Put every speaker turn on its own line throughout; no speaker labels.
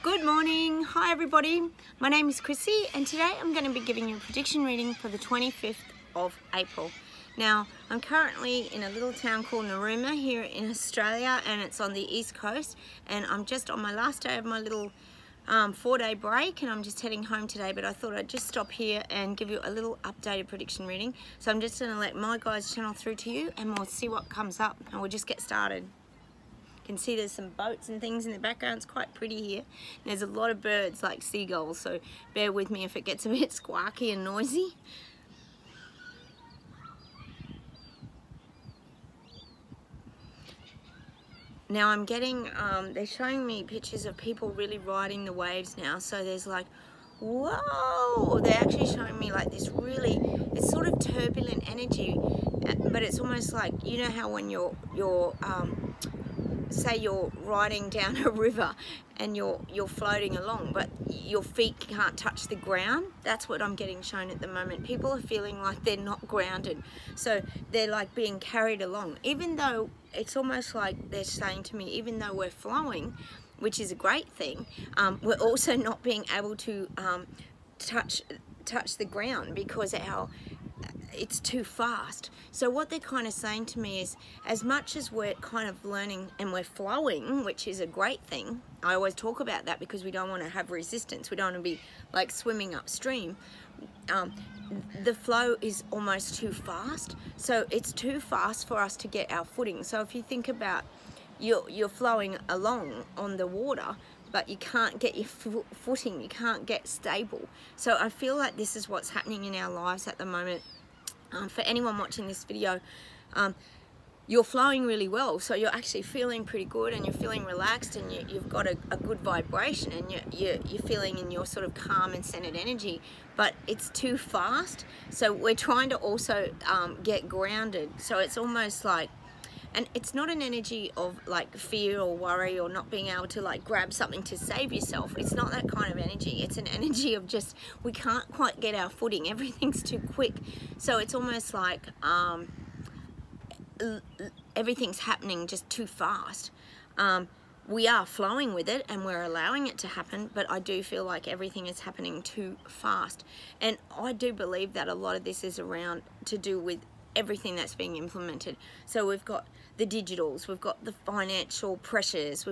Good morning. Hi everybody. My name is Chrissy and today I'm going to be giving you a prediction reading for the 25th of April. Now, I'm currently in a little town called Narooma here in Australia, and it's on the east coast, and I'm just on my last day of my little 4-day break, and I'm just heading home today, but I thought I'd just stop here and give you a little updated prediction reading. So I'm just going to let my guys channel through to you and we'll see what comes up and we'll just get started. You can see there's some boats and things in the background. It's quite pretty here. There's a lot of birds like seagulls, so bear with me if it gets a bit squawky and noisy. Now I'm getting, they're showing me pictures of people really riding the waves now. So there's like, whoa, they're actually showing me like this really, it's sort of turbulent energy, but it's almost like, you know how when you're say you're riding down a river and you're floating along, but your feet can't touch the ground. That's what I'm getting shown at the moment. People are feeling like they're not grounded, so they're like being carried along, even though it's almost like they're saying to me, even though we're flowing, which is a great thing, we're also not being able to touch the ground because it's too fast. So what they're kind of saying to me is, as much as we're kind of learning and we're flowing, which is a great thing, I always talk about that because we don't want to have resistance, we don't want to be like swimming upstream. The flow is almost too fast, so it's too fast for us to get our footing. So if you think about, you're flowing along on the water, but you can't get your footing, you can't get stable. So I feel like this is what's happening in our lives at the moment. For anyone watching this video, you're flowing really well, so you're actually feeling pretty good and you're feeling relaxed, and you've got a good vibration, and you're feeling in your sort of calm and centered energy, but it's too fast. So we're trying to also get grounded. So it's almost like, and it's not an energy of like fear or worry or not being able to like grab something to save yourself. It's not that kind of energy. It's an energy of just, we can't quite get our footing. Everything's too quick. So it's almost like everything's happening just too fast. We are flowing with it and we're allowing it to happen, but I do feel like everything is happening too fast. And I do believe that a lot of this is around to do with everything that's being implemented. So we've got the digitals, we've got the financial pressures,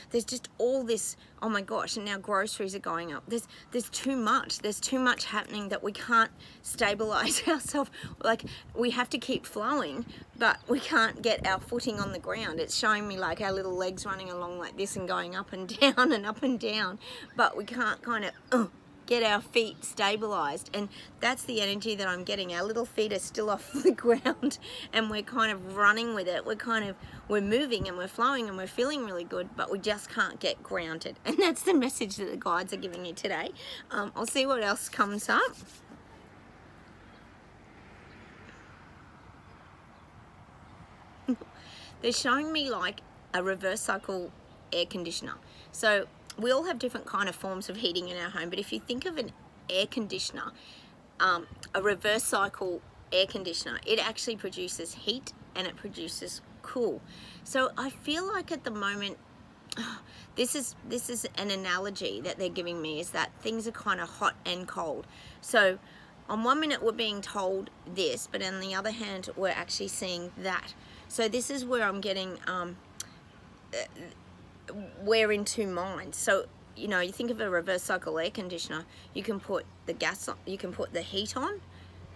there's just all this, oh my gosh, and now groceries are going up. There's too much happening that we can't stabilize ourselves. Like, we have to keep flowing, but we can't get our footing on the ground. It's showing me like our little legs running along like this and going up and down and up and down, but we can't kind of get our feet stabilized. And that's the energy that I'm getting. Our little feet are still off the ground and we're kind of running with it. We're moving and we're flowing and we're feeling really good, but we just can't get grounded. And that's the message that the guides are giving you today. I'll see what else comes up. They're showing me like a reverse cycle air conditioner. So we all have different kind of forms of heating in our home, but if you think of an air conditioner, a reverse cycle air conditioner, it actually produces heat and it produces cool. So I feel like at the moment, this is an analogy that they're giving me, is that things are kind of hot and cold. So on one minute we're being told this, but on the other hand we're actually seeing that. So this is where I'm getting we're in two minds. So, you know, you think of a reverse cycle air conditioner, you can put the gas on, you can put the heat on,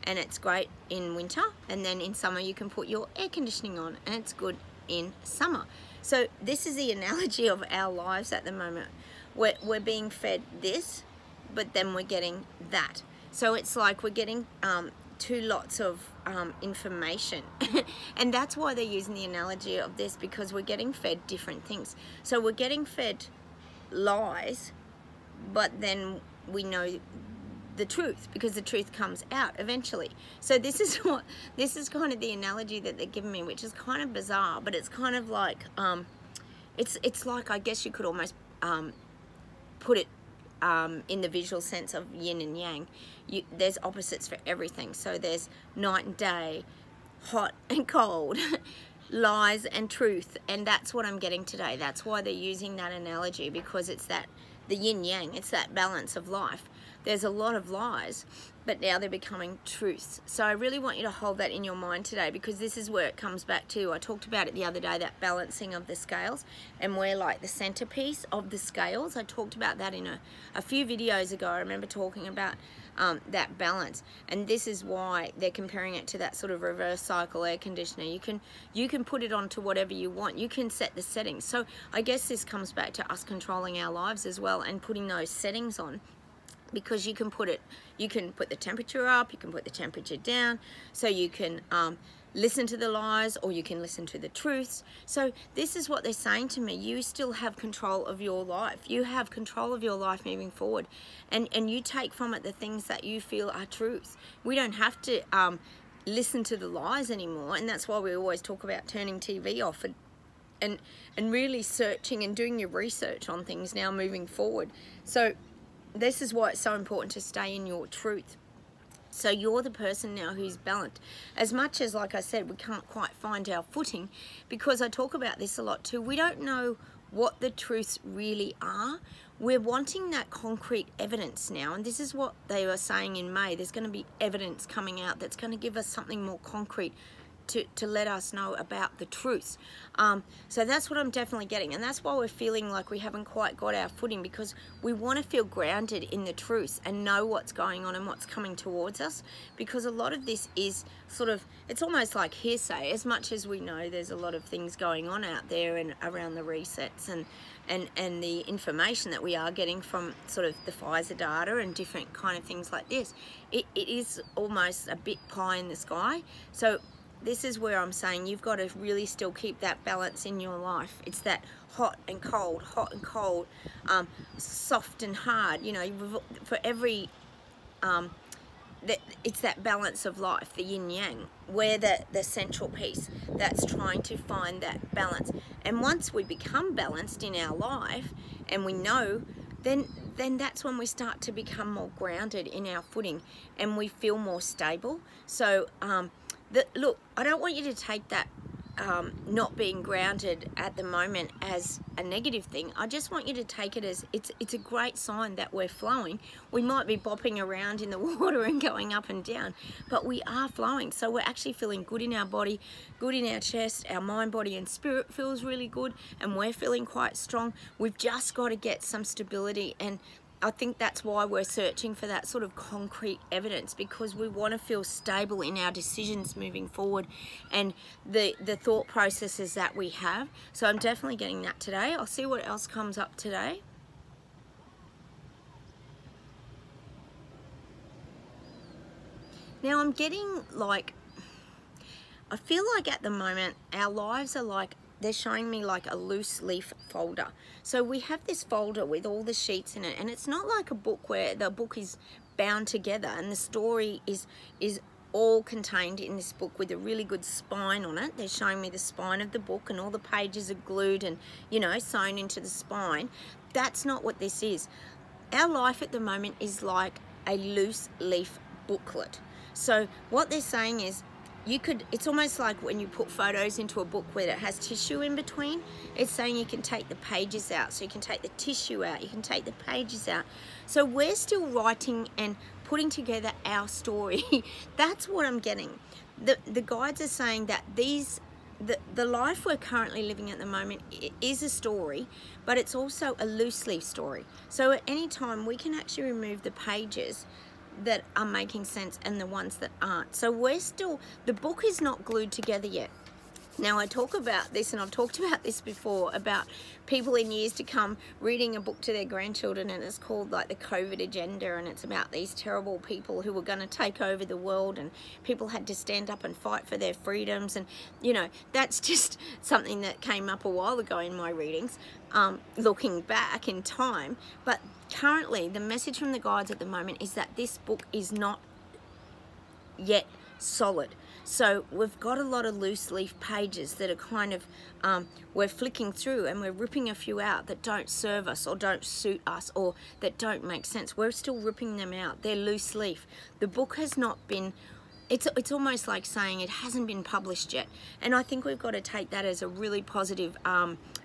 and it's great in winter, and then in summer you can put your air conditioning on and it's good in summer. So this is the analogy of our lives at the moment. We're being fed this, but then we're getting that. So it's like we're getting two lots of information and that's why they're using the analogy of this, because we're getting fed different things. So we're getting fed lies, but then we know the truth because the truth comes out eventually. So this is kind of the analogy that they're giving me, which is kind of bizarre, but it's kind of like it's like, I guess you could almost put it in the visual sense of yin and yang. There's opposites for everything. So there's night and day, hot and cold, lies and truth, and that's what I'm getting today. That's why they're using that analogy, because it's that the yin yang. It's that balance of life. There's a lot of lies, but now they're becoming truths. So I really want you to hold that in your mind today, because this is where it comes back to. I talked about it the other day, that balancing of the scales, and we're like the centerpiece of the scales. I talked about that in a few videos ago. I remember talking about that balance, and this is why they're comparing it to that sort of reverse cycle air conditioner. You can put it onto whatever you want. You can set the settings. So I guess this comes back to us controlling our lives as well, and putting those settings on. Because you can put the temperature up, you can put the temperature down, so you can listen to the lies, or you can listen to the truths. So this is what they're saying to me. You still have control of your life. You have control of your life moving forward, and you take from it the things that you feel are truths. We don't have to listen to the lies anymore, and that's why we always talk about turning TV off and really searching and doing your research on things now moving forward. So this is why it's so important to stay in your truth. So you're the person now who's balanced. As much as, like I said, we can't quite find our footing, because I talk about this a lot too. We don't know what the truths really are. We're wanting that concrete evidence now, and this is what they were saying in May. There's going to be evidence coming out that's going to give us something more concrete to let us know about the truths. So that's what I'm definitely getting, and that's why we're feeling like we haven't quite got our footing, because we want to feel grounded in the truths and know what's going on and what's coming towards us, because a lot of this is sort of, it's almost like hearsay. As much as we know there's a lot of things going on out there and around the resets and the information that we are getting from sort of the Pfizer data and different kind of things like this, it is almost a bit pie in the sky. So this is where I'm saying you've got to really still keep that balance in your life. It's that hot and cold, soft and hard. You know, for every, it's that balance of life, the yin yang. We're the central piece that's trying to find that balance. And once we become balanced in our life, and we know, then that's when we start to become more grounded in our footing, and we feel more stable. So look, I don't want you to take that not being grounded at the moment as a negative thing. I just want you to take it as it's a great sign that we're flowing. We might be bopping around in the water and going up and down, but we are flowing. So we're actually feeling good in our body, good in our chest. Our mind, body and spirit feels really good, and we're feeling quite strong. We've just got to get some stability, and I think that's why we're searching for that sort of concrete evidence, because we want to feel stable in our decisions moving forward and the thought processes that we have. So I'm definitely getting that today. I'll see what else comes up today. Now I'm getting like, I feel like at the moment our lives are like, they're showing me like a loose leaf folder. So we have this folder with all the sheets in it, and it's not like a book where the book is bound together and the story is all contained in this book with a really good spine on it. They're showing me the spine of the book, and all the pages are glued and, you know, sewn into the spine. That's not what this is. Our life at the moment is like a loose leaf booklet. So what they're saying is, it's almost like when you put photos into a book where it has tissue in between. It's saying you can take the pages out. So you can take the tissue out, you can take the pages out. So we're still writing and putting together our story. That's what I'm getting. The guides are saying that the life we're currently living at the moment is a story, but it's also a loose leaf story. So at any time we can actually remove the pages that are making sense and the ones that aren't. So we're still, the book is not glued together yet. Now I talk about this, and I've talked about this before, about people in years to come reading a book to their grandchildren, and it's called like the COVID agenda, and it's about these terrible people who were going to take over the world, and people had to stand up and fight for their freedoms. And you know, that's just something that came up a while ago in my readings, looking back in time. But currently the message from the guides at the moment is that this book is not yet solid. So we've got a lot of loose leaf pages that are kind of, we're flicking through and we're ripping a few out that don't serve us or don't suit us or that don't make sense. We're still ripping them out. They're loose leaf. The book has not been, it's almost like saying it hasn't been published yet. And I think we've got to take that as a really positive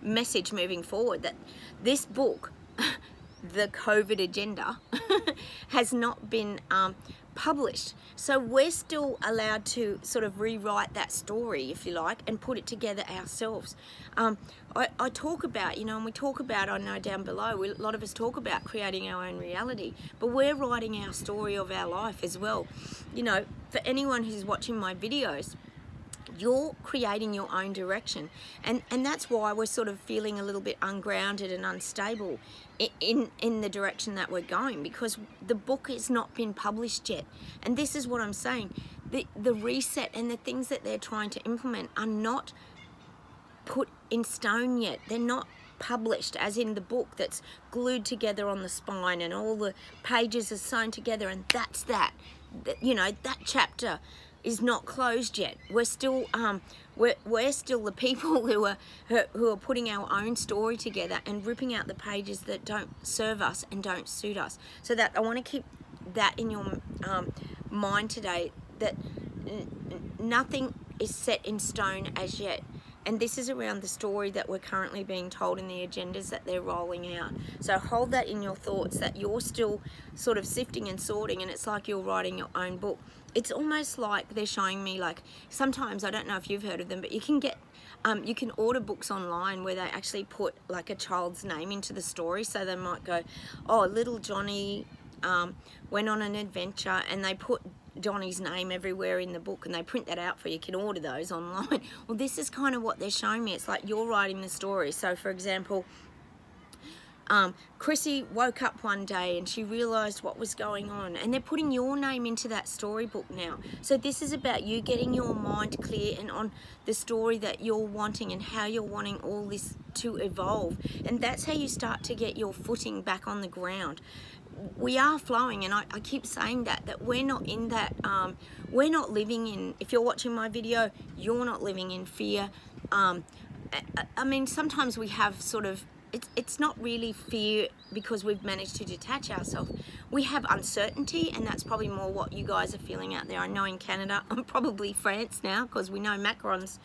message moving forward, that this book the COVID agenda has not been published. So we're still allowed to sort of rewrite that story, if you like, and put it together ourselves. I talk about, and we talk about, I know down below, a lot of us talk about creating our own reality, but we're writing our story of our life as well. For anyone who's watching my videos, you're creating your own direction, and that's why we're sort of feeling a little bit ungrounded and unstable in the direction that we're going, because the book has not been published yet. And this is what I'm saying, the reset and the things that they're trying to implement are not put in stone yet. They're not published as in the book that's glued together on the spine and all the pages are sewn together, and that's that chapter is not closed yet. We're still we're still the people who are putting our own story together and ripping out the pages that don't serve us and don't suit us. So that I want to keep that in your mind today, that nothing is set in stone as yet. And this is around the story that we're currently being told in the agendas that they're rolling out. So hold that in your thoughts, that you're still sort of sifting and sorting, and it's like you're writing your own book. It's almost like they're showing me, like, sometimes, I don't know if you've heard of them, but you can get, you can order books online where they actually put like a child's name into the story. So they might go, oh, little Johnny went on an adventure, and they put Johnny's name everywhere in the book, and they print that out for you. You can order those online. Well, this is kind of what they're showing me. It's like you're writing the story. So for example, Chrissy woke up one day and she realized what was going on, and they're putting your name into that storybook now. So this is about you getting your mind clear and on the story that you're wanting and how you're wanting all this to evolve. And that's how you start to get your footing back on the ground. We are flowing, and I keep saying that we're not in that, we're not living in, if you're watching my video, you're not living in fear. I mean, sometimes we have sort of, it's not really fear because we've managed to detach ourselves. We have uncertainty, and that's probably more what you guys are feeling out there. I know in Canada, and probably France now, because we know Macron's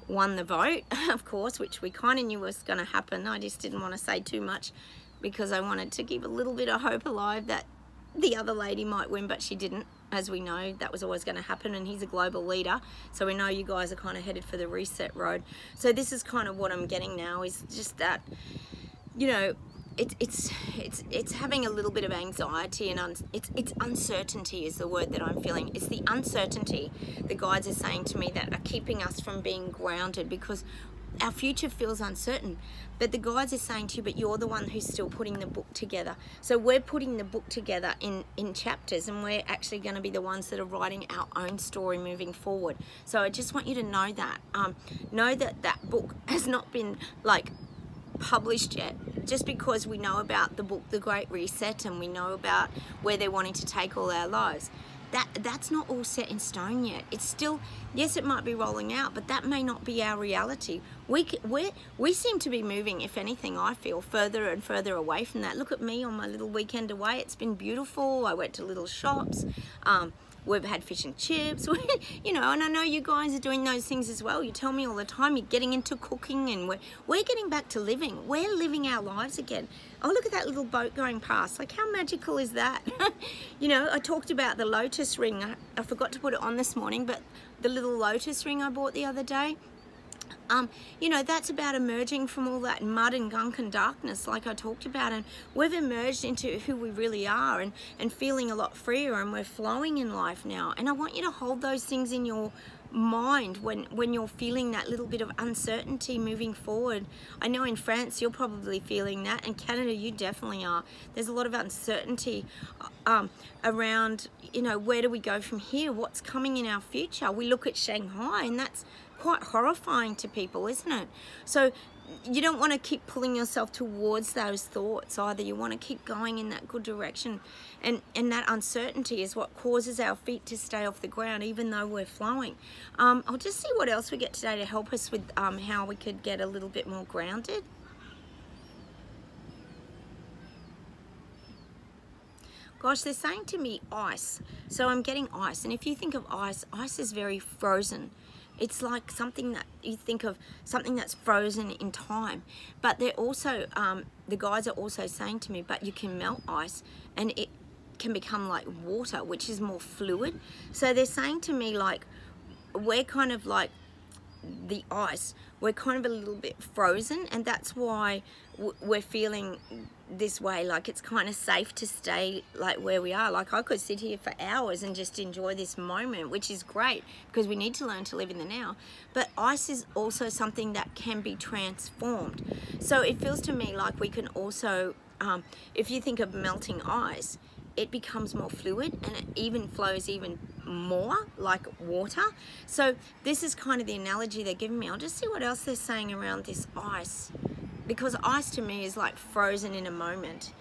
won the vote, of course, which we kind of knew was going to happen. I just didn't want to say too much, because I wanted to keep a little bit of hope alive that the other lady might win, but she didn't. As we know, that was always going to happen, and he's a global leader, so we know you guys are kind of headed for the reset road. So this is kind of what I'm getting now, is just that, it's having a little bit of anxiety, and it's uncertainty is the word that I'm feeling. It's the uncertainty the guides are saying to me that are keeping us from being grounded, because our future feels uncertain. But the guides are saying to you, but you're the one who's still putting the book together. So we're putting the book together in chapters, and we're actually going to be the ones that are writing our own story moving forward. So I just want you to know that. Know that that book has not been like published yet. Just because we know about the book, The Great Reset, and we know about where they're wanting to take all our lives, that's not all set in stone yet. It's still, yes, it might be rolling out, but that may not be our reality. We seem to be moving, if anything, I feel, further and further away from that. Look at me on my little weekend away. It's been beautiful. I went to little shops. We've had fish and chips, and I know you guys are doing those things as well. You tell me all the time you're getting into cooking, and we're getting back to living. We're living our lives again. Oh, look at that little boat going past. Like, how magical is that? I talked about the lotus ring. I forgot to put it on this morning, but the little lotus ring I bought the other day, that's about emerging from all that mud and gunk and darkness, like I talked about, and we've emerged into who we really are, and feeling a lot freer, and we're flowing in life now. And I want you to hold those things in your mind when you're feeling that little bit of uncertainty moving forward. I know in France you're probably feeling that, and Canada you definitely are. There's a lot of uncertainty around, where do we go from here? What's coming in our future? We look at Shanghai, and that's quite horrifying to people, isn't it? So you don't want to keep pulling yourself towards those thoughts either. You want to keep going in that good direction, and that uncertainty is what causes our feet to stay off the ground even though we're flowing. I'll just see what else we get today to help us with how we could get a little bit more grounded. Gosh, they're saying to me ice. So I'm getting ice, and if you think of ice, ice is very frozen. It's like something that you think of, something that's frozen in time. But they're also, the guides are also saying to me, but you can melt ice and it can become like water, which is more fluid. So they're saying to me, like, we're kind of like the ice, we're kind of a little bit frozen, and that's why we're feeling this way, like it's kind of safe to stay like where we are. Like I could sit here for hours and just enjoy this moment, which is great because we need to learn to live in the now. But ice is also something that can be transformed. So it feels to me like we can also, if you think of melting ice, it becomes more fluid and it even flows even more like water. So this is kind of the analogy they're giving me. I'll just see what else they're saying around this ice, because ice to me is like frozen in a moment.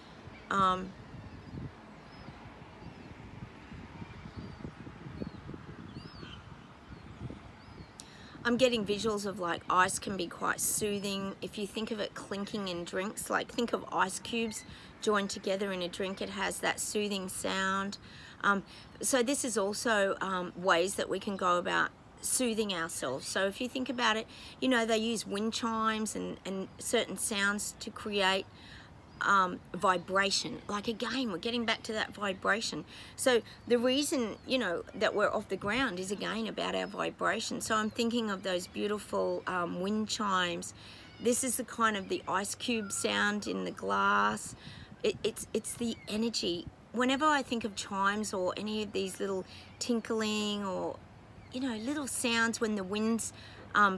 I'm getting visuals of like ice can be quite soothing. If you think of it clinking in drinks, like think of ice cubes joined together in a drink, it has that soothing sound. So this is also ways that we can go about soothing ourselves. So if you think about it, you know, they use wind chimes and certain sounds to create vibration. Like again, we're getting back to that vibration. So the reason, you know, that we're off the ground is again about our vibration. So I'm thinking of those beautiful wind chimes. This is the kind of the ice cube sound in the glass. It's the energy. Whenever I think of chimes or any of these little tinkling or, you know, little sounds when the wind's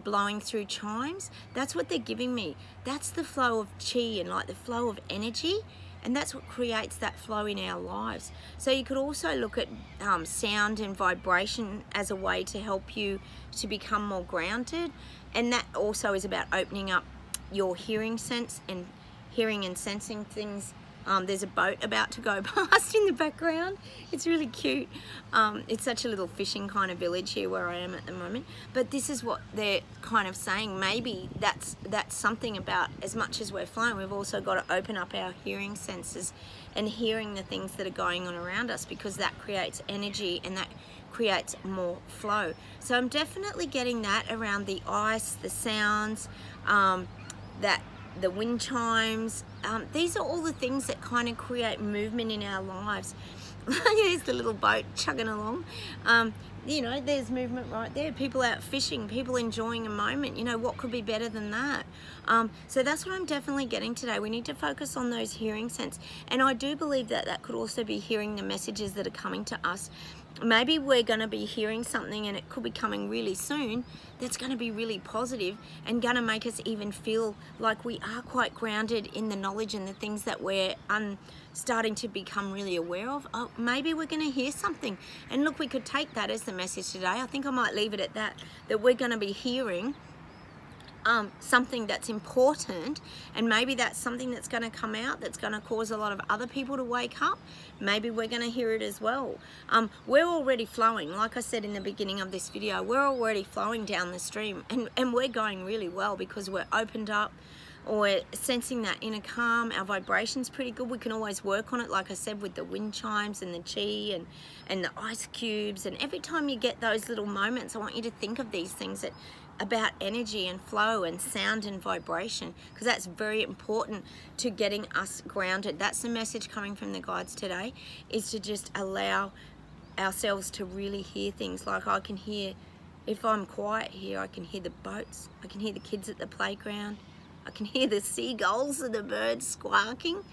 blowing through chimes, that's what they're giving me. That's the flow of chi and like the flow of energy, and that's what creates that flow in our lives. So you could also look at sound and vibration as a way to help you to become more grounded, and that also is about opening up your hearing sense and hearing and sensing things. There's a boat about to go past in the background. It's really cute. It's such a little fishing kind of village here where I am at the moment. But this is what they're kind of saying. Maybe that's something about, as much as we're flying, we've also got to open up our hearing senses and hearing the things that are going on around us, because that creates energy and that creates more flow. So I'm definitely getting that around the ice, the sounds, the wind chimes. These are all the things that kind of create movement in our lives. There's the little boat chugging along. You know, there's movement right there. People out fishing, people enjoying a moment. You know, what could be better than that? So that's what I'm definitely getting today. We need to focus on those hearing sense. And I do believe that that could also be hearing the messages that are coming to us. Maybe we're going to be hearing something, and it could be coming really soon, that's going to be really positive and going to make us even feel like we are quite grounded in the knowledge and the things that we're starting to become really aware of. Oh, maybe we're going to hear something. And look, we could take that as the message today. I think I might leave it at that we're going to be hearing something that's important, and maybe that's something that's going to come out that's going to cause a lot of other people to wake up. Maybe we're going to hear it as well. We're already flowing, like I said in the beginning of this video, we're already flowing down the stream, and we're going really well because we're opened up, or we're sensing that inner calm. Our vibration's pretty good. We can always work on it, like I said, with the wind chimes and the chi and the ice cubes. And every time you get those little moments, I want you to think of these things about energy and flow and sound and vibration, because that's very important to getting us grounded. That's the message coming from the guides today, is to just allow ourselves to really hear things. Like I can hear, if I'm quiet here, I can hear the boats, I can hear the kids at the playground, I can hear the seagulls and the birds squawking.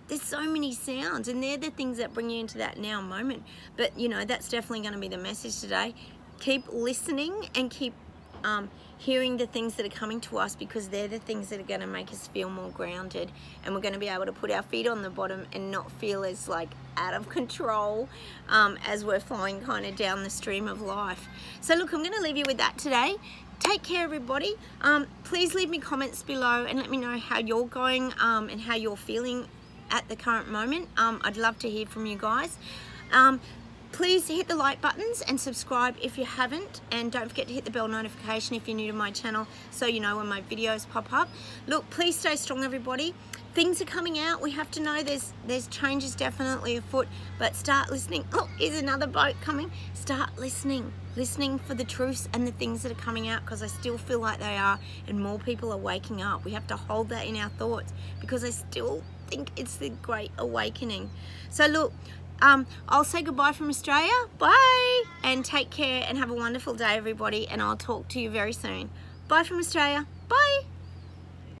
There's so many sounds, and they're the things that bring you into that now moment. But you know, that's definitely going to be the message today. Keep listening and keep hearing the things that are coming to us, because they're the things that are going to make us feel more grounded, and we're going to be able to put our feet on the bottom and not feel as like out of control as we're flowing kind of down the stream of life. So look, I'm going to leave you with that today. Take care, everybody. Please leave me comments below and let me know how you're going and how you're feeling at the current moment. I'd love to hear from you guys. Please hit the like buttons and subscribe if you haven't, and don't forget to hit the bell notification if you're new to my channel, so you know when my videos pop up. Look, please stay strong, everybody. things are coming out. We have to know there's changes definitely afoot, but start listening. Oh, here's another boat coming. Start listening for the truths and the things that are coming out, because I still feel like they are, and more people are waking up. We have to hold that in our thoughts, because I still think it's the great awakening. So look, I'll say goodbye from Australia. Bye, and take care and have a wonderful day, everybody, and I'll talk to you very soon. Bye from Australia. Bye.